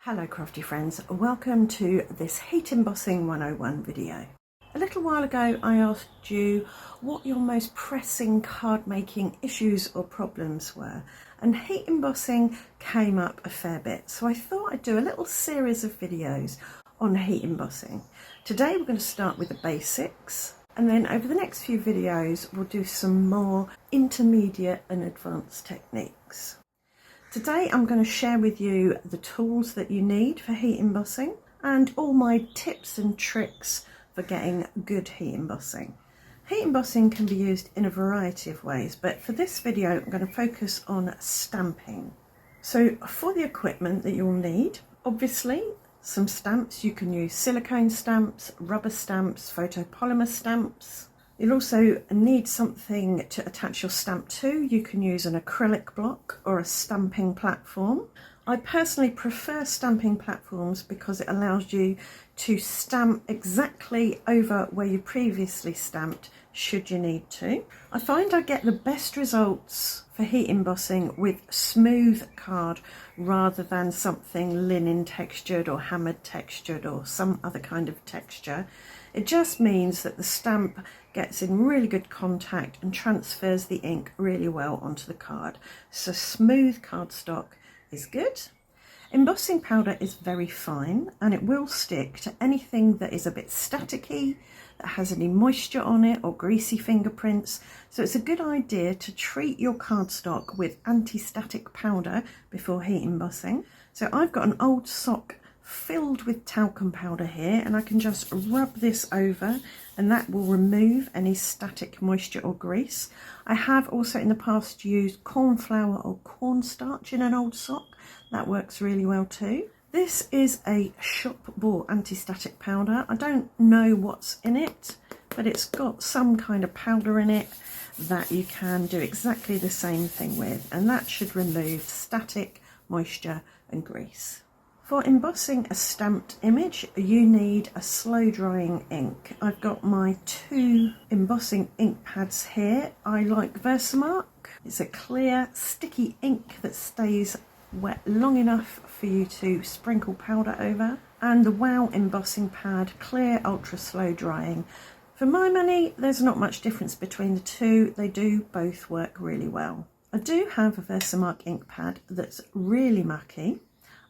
Hello crafty friends, welcome to this Heat Embossing 101 video. A little while ago I asked you what your most pressing card making issues or problems were, and heat embossing came up a fair bit, so I thought I'd do a little series of videos on heat embossing. Today we're going to start with the basics, and then over the next few videos we'll do some more intermediate and advanced techniques. Today I'm going to share with you the tools that you need for heat embossing and all my tips and tricks for getting good heat embossing. Heat embossing can be used in a variety of ways, but for this video I'm going to focus on stamping. So for the equipment that you'll need, obviously some stamps. You can use silicone stamps, rubber stamps, photopolymer stamps. You'll also need something to attach your stamp to. You can use an acrylic block or a stamping platform. I personally prefer stamping platforms because it allows you to stamp exactly over where you previously stamped should you need to. I find I get the best results for heat embossing with smooth card rather than something linen textured or hammered textured or some other kind of texture. It just means that the stamp gets in really good contact and transfers the ink really well onto the card. So smooth cardstock is good. Embossing powder is very fine and it will stick to anything that is a bit staticky, that has any moisture on it or greasy fingerprints. So it's a good idea to treat your cardstock with anti-static powder before heat embossing. So I've got an old sock filled with talcum powder here, and I can just rub this over and that will remove any static moisture or grease. I have also in the past used corn flour or cornstarch in an old sock. That works really well too. This is a shop bought anti-static powder. I don't know what's in it, but it's got some kind of powder in it that you can do exactly the same thing with, and that should remove static moisture and grease. For embossing a stamped image, you need a slow drying ink. I've got my two embossing ink pads here. I like Versamark. It's a clear, sticky ink that stays wet long enough for you to sprinkle powder over. And the Wow embossing pad, clear, ultra slow drying. For my money, there's not much difference between the two. They do both work really well. I do have a Versamark ink pad that's really mucky.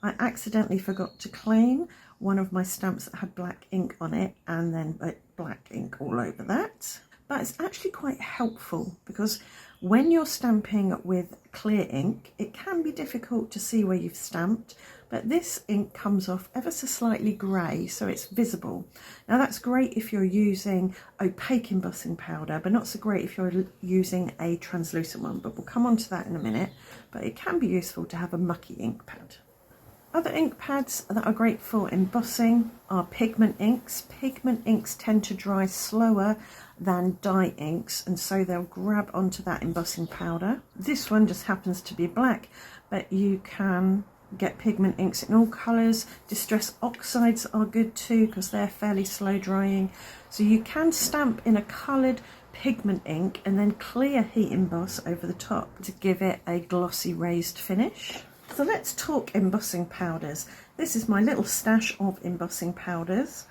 I accidentally forgot to clean one of my stamps that had black ink on it and then black ink all over that. But it's actually quite helpful because when you're stamping with clear ink, it can be difficult to see where you've stamped, but this ink comes off ever so slightly grey, so it's visible. Now that's great if you're using opaque embossing powder, but not so great if you're using a translucent one, but we'll come on to that in a minute. But it can be useful to have a mucky ink pad. Other ink pads that are great for embossing are pigment inks. Pigment inks tend to dry slower than dye inks, and so they'll grab onto that embossing powder. This one just happens to be black, but you can get pigment inks in all colours. Distress oxides are good too because they're fairly slow drying. So you can stamp in a coloured pigment ink and then clear heat emboss over the top to give it a glossy raised finish. So let's talk embossing powders. This is my little stash of embossing powders.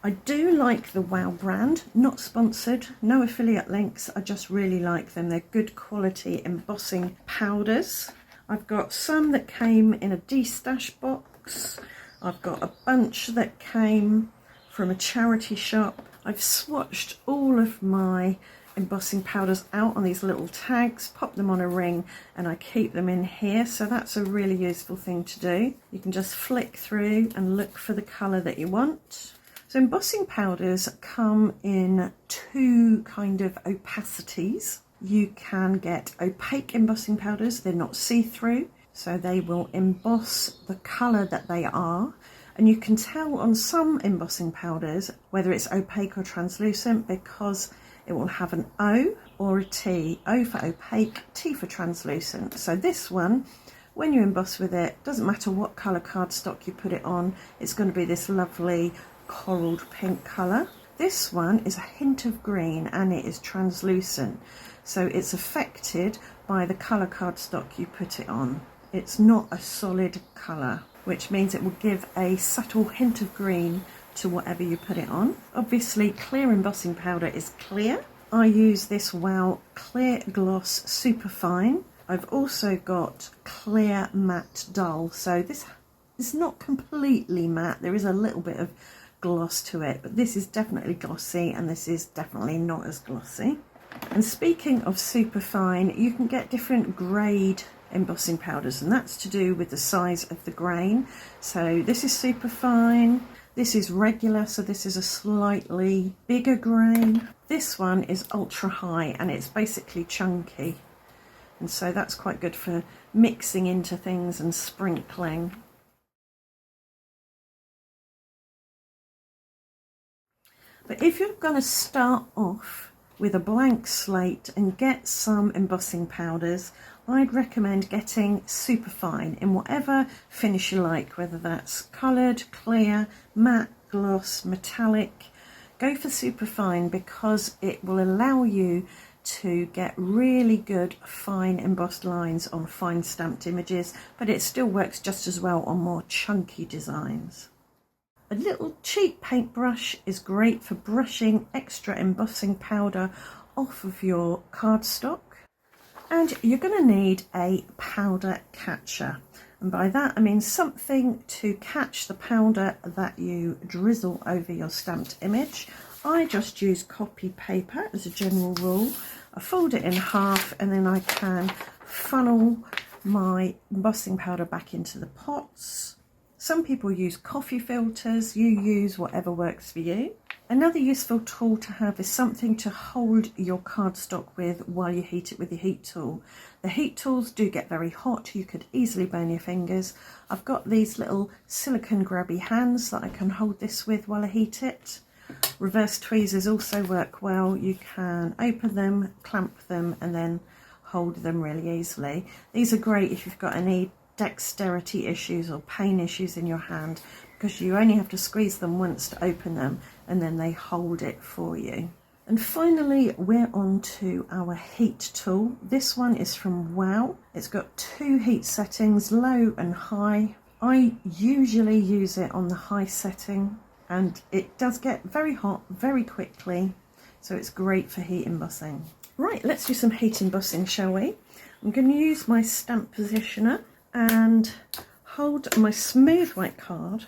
I do like the Wow brand, not sponsored, no affiliate links. I just really like them. They're good quality embossing powders. I've got some that came in a de-stash box. I've got a bunch that came from a charity shop. I've swatched all of my embossing powders out on these little tags, pop them on a ring, and I keep them in here, so that's a really useful thing to do. You can just flick through and look for the colour that you want. So embossing powders come in two kind of opacities. You can get opaque embossing powders. They're not see-through, so they will emboss the colour that they are. And you can tell on some embossing powders whether it's opaque or translucent because it will have an O or a T. O for opaque, T for translucent. So this one, when you emboss with it, doesn't matter what colour cardstock you put it on, it's going to be this lovely coralled pink colour. This one is a hint of green and it is translucent. So it's affected by the colour cardstock you put it on. It's not a solid colour. which means it will give a subtle hint of green to whatever you put it on. Obviously, clear embossing powder is clear. I use this WOW Clear Gloss Superfine. I've also got Clear Matte Dull, so this is not completely matte. There is a little bit of gloss to it, but this is definitely glossy and this is definitely not as glossy. And speaking of superfine, you can get different grade embossing powders, and that's to do with the size of the grain. So this is superfine, this is regular, so this is a slightly bigger grain. This one is ultra high and it's basically chunky, and so that's quite good for mixing into things and sprinkling. But if you're going to start off with a blank slate and get some embossing powders, I'd recommend getting superfine in whatever finish you like, whether that's coloured, clear, matte, gloss, metallic. Go for superfine because it will allow you to get really good fine embossed lines on fine stamped images, but it still works just as well on more chunky designs. A little cheap paintbrush is great for brushing extra embossing powder off of your cardstock. And you're going to need a powder catcher. And by that I mean something to catch the powder that you drizzle over your stamped image. I just use copy paper as a general rule. I fold it in half and then I can funnel my embossing powder back into the pots. Some people use coffee filters, you use whatever works for you. Another useful tool to have is something to hold your cardstock with while you heat it with your heat tool. The heat tools do get very hot, you could easily burn your fingers. I've got these little silicone grabby hands that I can hold this with while I heat it. Reverse tweezers also work well. You can open them, clamp them and then hold them really easily. These are great if you've got any dexterity issues or pain issues in your hand, because you only have to squeeze them once to open them and then they hold it for you. And finally, we're on to our heat tool. This one is from WOW. It's got 2 heat settings, low and high. I usually use it on the high setting and it does get very hot very quickly, so it's great for heat embossing. Right, let's do some heat embossing, shall we? I'm going to use my stamp positioner and hold my smooth white card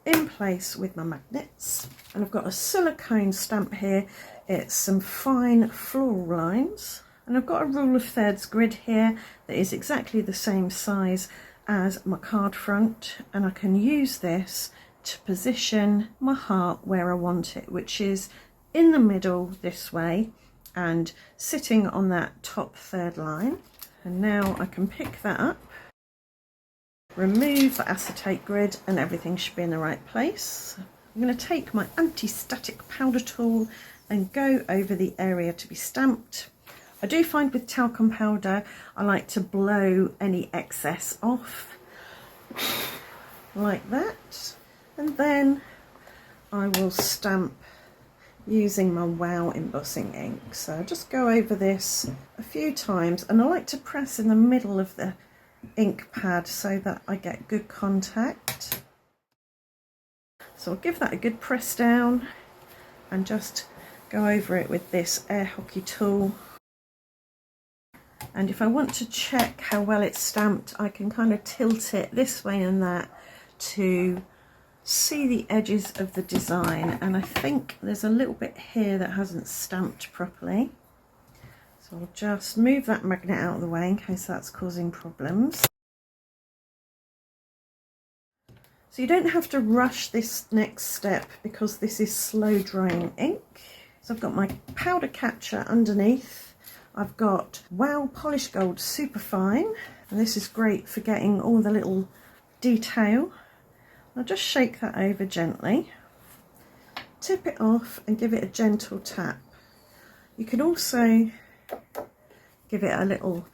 in place with my magnets, and I've got a silicone stamp here. It's some fine floral lines, and I've got a rule of thirds grid here that is exactly the same size as my card front, and I can use this to position my heart where I want it, which is in the middle this way and sitting on that top third line. And now I can pick that up, remove the acetate grid, and everything should be in the right place. I'm going to take my anti-static powder tool and go over the area to be stamped. I do find with talcum powder I like to blow any excess off like that, and then I will stamp using my WOW embossing ink. So I just go over this a few times, and I like to press in the middle of the ink pad so that I get good contact. So I'll give that a good press down and just go over it with this air hockey tool. And if I want to check how well it's stamped, I can kind of tilt it this way and that to see the edges of the design, and I think there's a little bit here that hasn't stamped properly. So I'll just move that magnet out of the way in case that's causing problems. So you don't have to rush this next step because this is slow drying ink. So I've got my powder catcher underneath. I've got WOW Polish Gold Superfine, and this is great for getting all the little detail. I'll just shake that over gently, tip it off and give it a gentle tap. You can also give it a little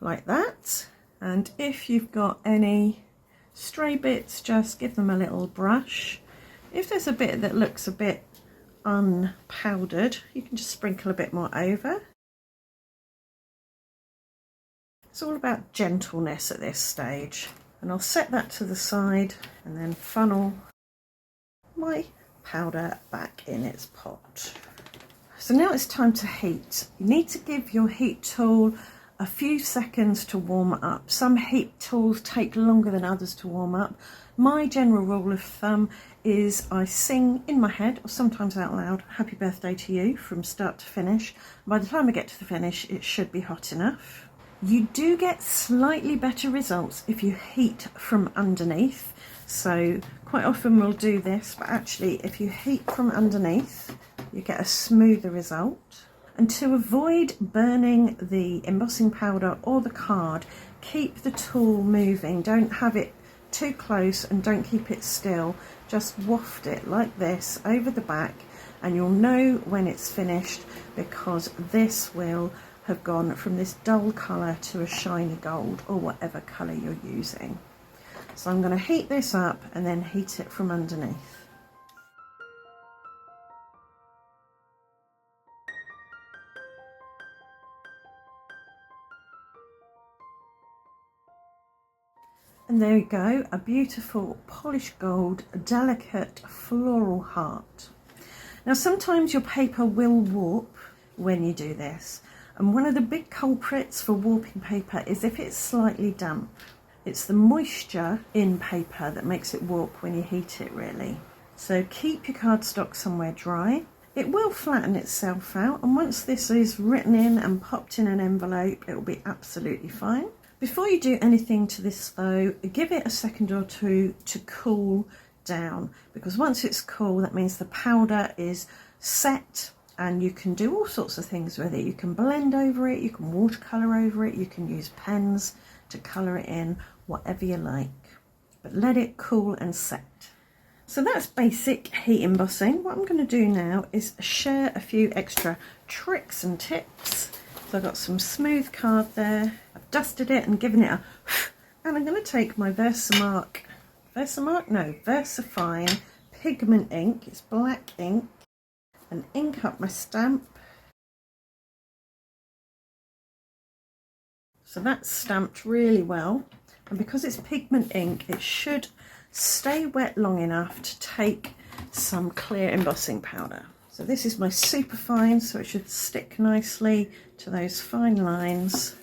like that, and if you've got any stray bits, just give them a little brush. If there's a bit that looks a bit unpowdered, you can just sprinkle a bit more over. It's all about gentleness at this stage. And I'll set that to the side and then funnel my powder back in its pot. So now it's time to heat. You need to give your heat tool a few seconds to warm up. Some heat tools take longer than others to warm up. My general rule of thumb is I sing in my head, or sometimes out loud, happy birthday to you from start to finish. By the time I get to the finish, it should be hot enough. You do get slightly better results if you heat from underneath. So quite often we'll do this, but actually if you heat from underneath, you get a smoother result. And to avoid burning the embossing powder or the card, keep the tool moving. Don't have it too close and don't keep it still. Just waft it like this over the back and you'll know when it's finished, because this will have gone from this dull colour to a shiny gold, or whatever colour you're using. So I'm going to heat this up and then heat it from underneath. And there you go, a beautiful polished gold, delicate floral heart. Now sometimes your paper will warp when you do this, and one of the big culprits for warping paper is if it's slightly damp. It's the moisture in paper that makes it warp when you heat it, really. So keep your cardstock somewhere dry. It will flatten itself out, and once this is written in and popped in an envelope, it will be absolutely fine. Before you do anything to this though, give it a second or two to cool down, because once it's cool, that means the powder is set and you can do all sorts of things with it. You can blend over it, you can watercolour over it, you can use pens to colour it in, whatever you like. But let it cool and set. So that's basic heat embossing. What I'm going to do now is share a few extra tricks and tips. So I've got some smooth card there. I've dusted it and given it a and I'm going to take my Versafine pigment ink. It's black ink, and ink up my stamp. So that's stamped really well, and because it's pigment ink, it should stay wet long enough to take some clear embossing powder. So this is my super fine, so it should stick nicely to those fine lines.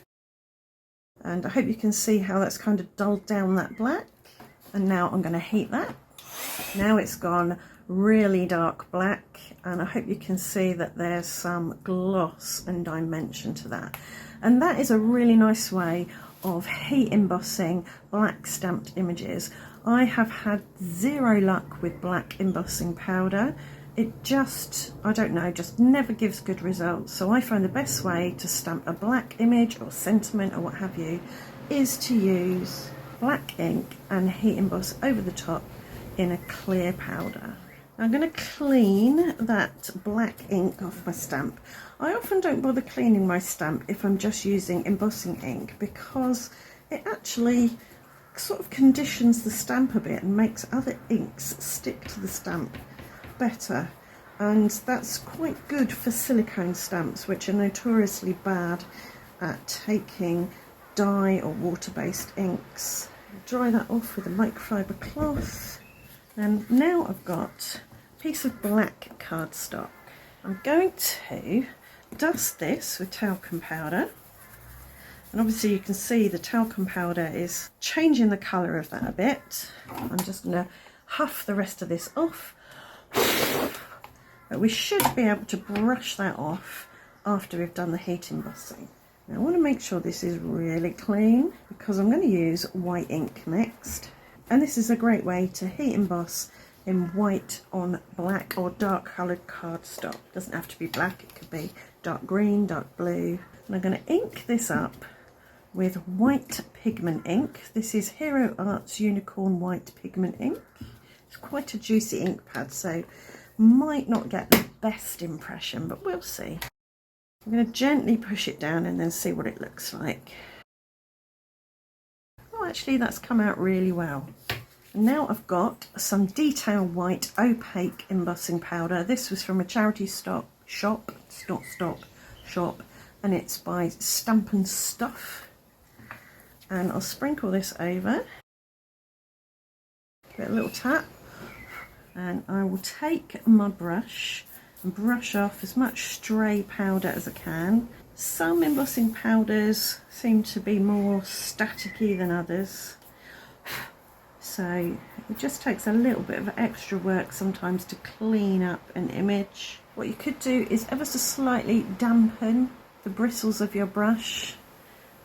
And I hope you can see how that's kind of dulled down that black. And now I'm going to heat that. Now it's gone really dark black, and I hope you can see that there's some gloss and dimension to that. And that is a really nice way of heat embossing black stamped images. I have had zero luck with black embossing powder. It just, I don't know, just never gives good results. So I find the best way to stamp a black image or sentiment or what have you is to use black ink and heat emboss over the top in a clear powder. I'm going to clean that black ink off my stamp. I often don't bother cleaning my stamp if I'm just using embossing ink, because it actually sort of conditions the stamp a bit and makes other inks stick to the stamp better, and that's quite good for silicone stamps, which are notoriously bad at taking dye or water-based inks. Dry that off with a microfiber cloth, and now I've got a piece of black cardstock. I'm going to dust this with talcum powder, and obviously you can see the talcum powder is changing the colour of that a bit. I'm just going to huff the rest of this off. But we should be able to brush that off after we've done the heat embossing. Now I want to make sure this is really clean, because I'm going to use white ink next, and this is a great way to heat emboss in white on black or dark coloured cardstock. Doesn't have to be black, it could be dark green, dark blue. And I'm going to ink this up with white pigment ink. This is Hero Art's Unicorn White Pigment Ink. It's quite a juicy ink pad, so might not get the best impression, but we'll see. I'm going to gently push it down and then see what it looks like. Oh, actually that's come out really well. And now I've got some detail white opaque embossing powder. This was from a charity shop, and it's by Stamp and Stuff. And I'll sprinkle this over. Give it a little tap, and I will take my brush and brush off as much stray powder as I can. Some embossing powders seem to be more staticky than others, so it just takes a little bit of extra work sometimes to clean up an image. What you could do is ever so slightly dampen the bristles of your brush,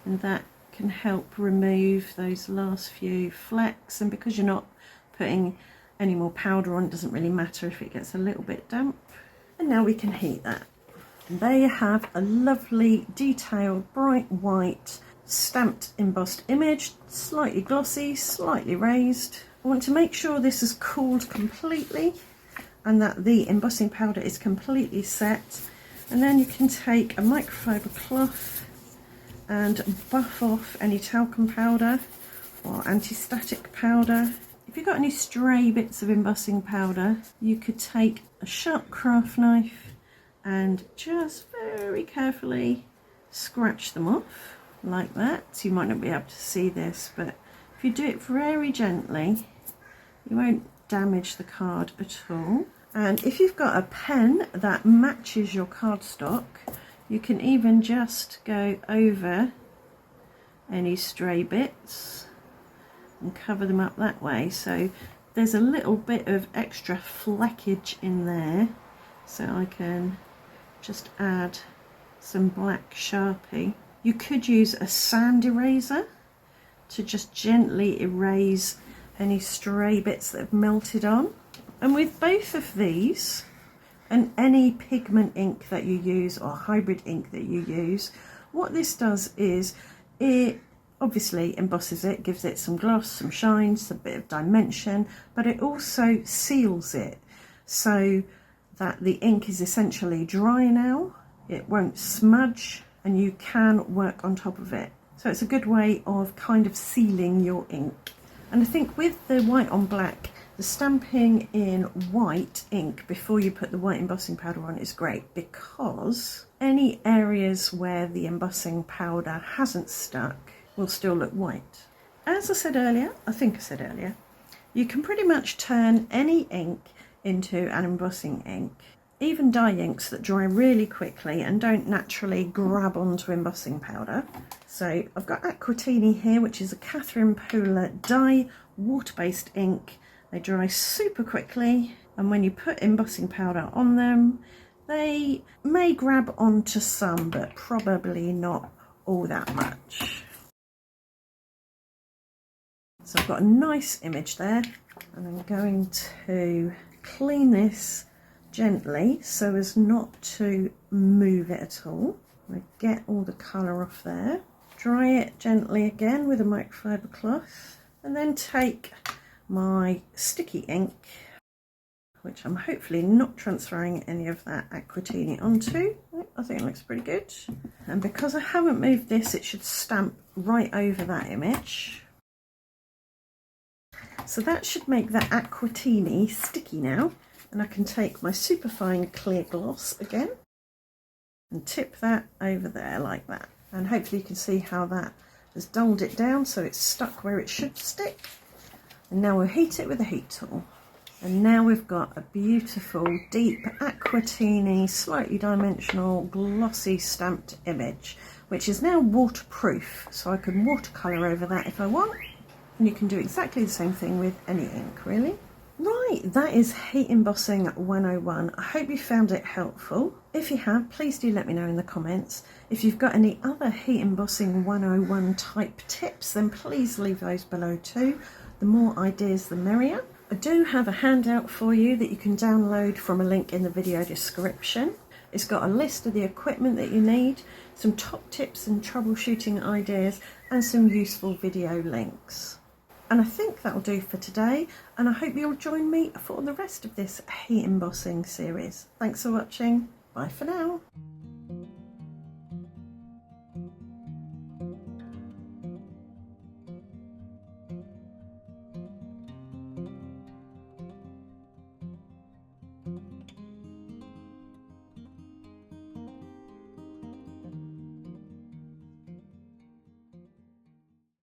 and that can help remove those last few flecks. And because you're not putting any more powder on, it doesn't really matter if it gets a little bit damp. And now we can heat that. And there you have a lovely detailed bright white stamped embossed image, slightly glossy, slightly raised. I want to make sure this is cooled completely and that the embossing powder is completely set, and then you can take a microfiber cloth and buff off any talcum powder or anti-static powder. If you've got any stray bits of embossing powder, you could take a sharp craft knife and just very carefully scratch them off like that. So you might not be able to see this, but if you do it very gently, you won't damage the card at all. And if you've got a pen that matches your cardstock, you can even just go over any stray bits and cover them up that way. So there's a little bit of extra fleckage in there, so I can just add some black Sharpie. You could use a sand eraser to just gently erase any stray bits that have melted on. And with both of these and any pigment ink that you use or hybrid ink that you use, what this does is it obviously embosses it, gives it some gloss, some shine, some bit of dimension, but it also seals it so that the ink is essentially dry now. It won't smudge and you can work on top of it. So it's a good way of kind of sealing your ink. And I think with the white on black, the stamping in white ink before you put the white embossing powder on is great, because any areas where the embossing powder hasn't stuck will still look white. As I said earlier, I think I said earlier, you can pretty much turn any ink into an embossing ink. Even dye inks that dry really quickly and don't naturally grab onto embossing powder. So I've got Aquatini here, which is a Catherine Pooler dye water-based ink. They dry super quickly, and when you put embossing powder on them, they may grab onto some, but probably not all that much. So I've got a nice image there, and I'm going to clean this gently so as not to move it at all. I get all the colour off there. Dry it gently again with a microfiber cloth, and then take my sticky ink, which I'm hopefully not transferring any of that Aquatini onto. I think it looks pretty good. And because I haven't moved this, it should stamp right over that image. So that should make that Aquatini sticky now. And I can take my superfine clear gloss again and tip that over there like that. And hopefully you can see how that has dulled it down so it's stuck where it should stick. And now we'll heat it with a heat tool. And now we've got a beautiful deep Aquatini, slightly dimensional, glossy stamped image, which is now waterproof. So I can watercolour over that if I want. And you can do exactly the same thing with any ink, really. Right, that is Heat Embossing 101. I hope you found it helpful. If you have, please do let me know in the comments. If you've got any other Heat Embossing 101 type tips, then please leave those below too. The more ideas, the merrier. I do have a handout for you that you can download from a link in the video description. It's got a list of the equipment that you need, some top tips and troubleshooting ideas, and some useful video links. And I think that'll do for today, and I hope you'll join me for the rest of this heat embossing series. Thanks for watching. Bye for now.